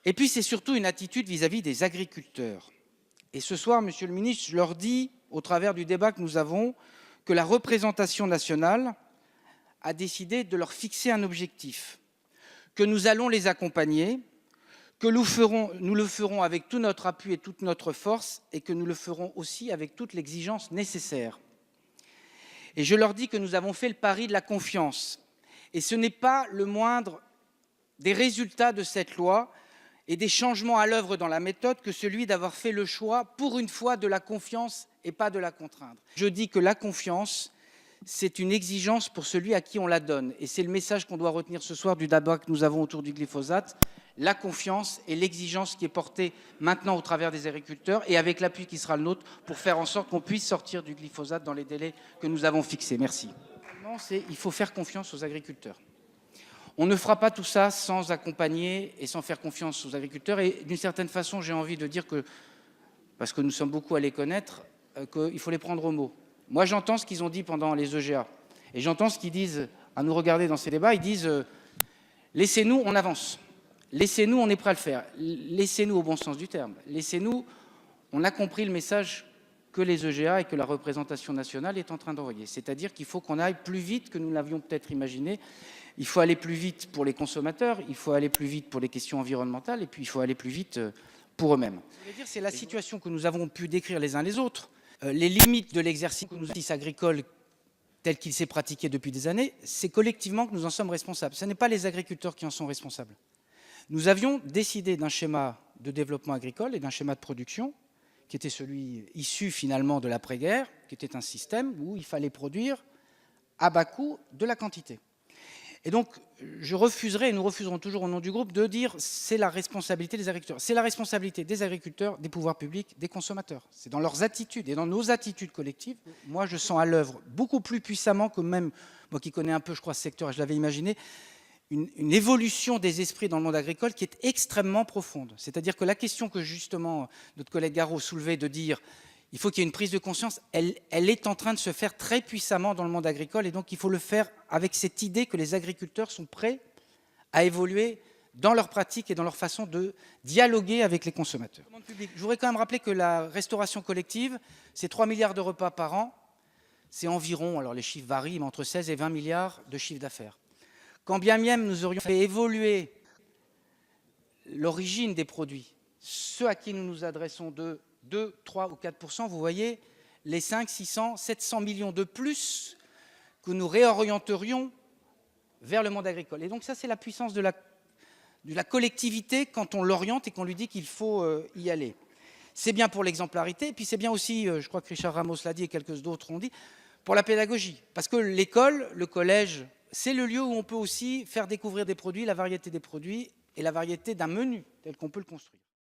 Et puis c'est surtout une attitude vis-à-vis des agriculteurs. Et ce soir, Monsieur le ministre, je leur dis, au travers du débat que nous avons, que la représentation nationale a décidé de leur fixer un objectif, que nous allons les accompagner, que nous le ferons avec tout notre appui et toute notre force, et que nous le ferons aussi avec toute l'exigence nécessaire. Et je leur dis que nous avons fait le pari de la confiance. Et ce n'est pas le moindre des résultats de cette loi et des changements à l'œuvre dans la méthode que celui d'avoir fait le choix, pour une fois, de la confiance et pas de la contraindre. Je dis que la confiance, c'est une exigence pour celui à qui on la donne. Et c'est le message qu'on doit retenir ce soir du débat que nous avons autour du glyphosate. La confiance et l'exigence qui est portée maintenant au travers des agriculteurs et avec l'appui qui sera le nôtre pour faire en sorte qu'on puisse sortir du glyphosate dans les délais que nous avons fixés. Merci. Il faut faire confiance aux agriculteurs. On ne fera pas tout ça sans accompagner et sans faire confiance aux agriculteurs. Et d'une certaine façon, j'ai envie de dire que, parce que nous sommes beaucoup à les connaître, qu'il faut les prendre au mot. Moi, j'entends ce qu'ils ont dit pendant les EGA. Et j'entends ce qu'ils disent à nous regarder dans ces débats. Ils disent laissez-nous, on avance. Laissez-nous, on est prêt à le faire. Laissez-nous au bon sens du terme. Laissez-nous, on a compris le message que les EGA et que la représentation nationale est en train d'envoyer. C'est-à-dire qu'il faut qu'on aille plus vite que nous l'avions peut-être imaginé. Il faut aller plus vite pour les consommateurs, il faut aller plus vite pour les questions environnementales, et puis il faut aller plus vite pour eux-mêmes. C'est la situation que nous avons pu décrire les uns les autres, les limites de l'exercice agricole tel qu'il s'est pratiqué depuis des années, c'est collectivement que nous en sommes responsables. Ce n'est pas les agriculteurs qui en sont responsables. Nous avions décidé d'un schéma de développement agricole et d'un schéma de production qui était celui issu finalement de l'après-guerre, qui était un système où il fallait produire à bas coût de la quantité. Et donc, je refuserai, et nous refuserons toujours au nom du groupe, de dire c'est la responsabilité des agriculteurs. C'est la responsabilité des agriculteurs, des pouvoirs publics, des consommateurs. C'est dans leurs attitudes et dans nos attitudes collectives. Moi, je sens à l'œuvre beaucoup plus puissamment que même, moi qui connais un peu, je crois, ce secteur, et je l'avais imaginé, une évolution des esprits dans le monde agricole qui est extrêmement profonde. C'est-à-dire que la question que justement notre collègue Garot soulevait de dire il faut qu'il y ait une prise de conscience, elle est en train de se faire très puissamment dans le monde agricole et donc il faut le faire avec cette idée que les agriculteurs sont prêts à évoluer dans leur pratique et dans leur façon de dialoguer avec les consommateurs. Je voudrais quand même rappeler que la restauration collective, c'est 3 milliards de repas par an, c'est environ, alors les chiffres varient, mais entre 16 et 20 milliards de chiffre d'affaires. Quand bien même nous aurions fait évoluer l'origine des produits, ceux à qui nous nous adressons de 2, 3 ou 4%, vous voyez les 5, 600, 700 millions de plus que nous réorienterions vers le monde agricole. Et donc ça, c'est la puissance de la collectivité quand on l'oriente et qu'on lui dit qu'il faut y aller. C'est bien pour l'exemplarité, et puis c'est bien aussi, je crois que Richard Ramos l'a dit et quelques d'autres l'ont dit, pour la pédagogie. Parce que l'école, le collège, c'est le lieu où on peut aussi faire découvrir des produits, la variété des produits et la variété d'un menu tel qu'on peut le construire.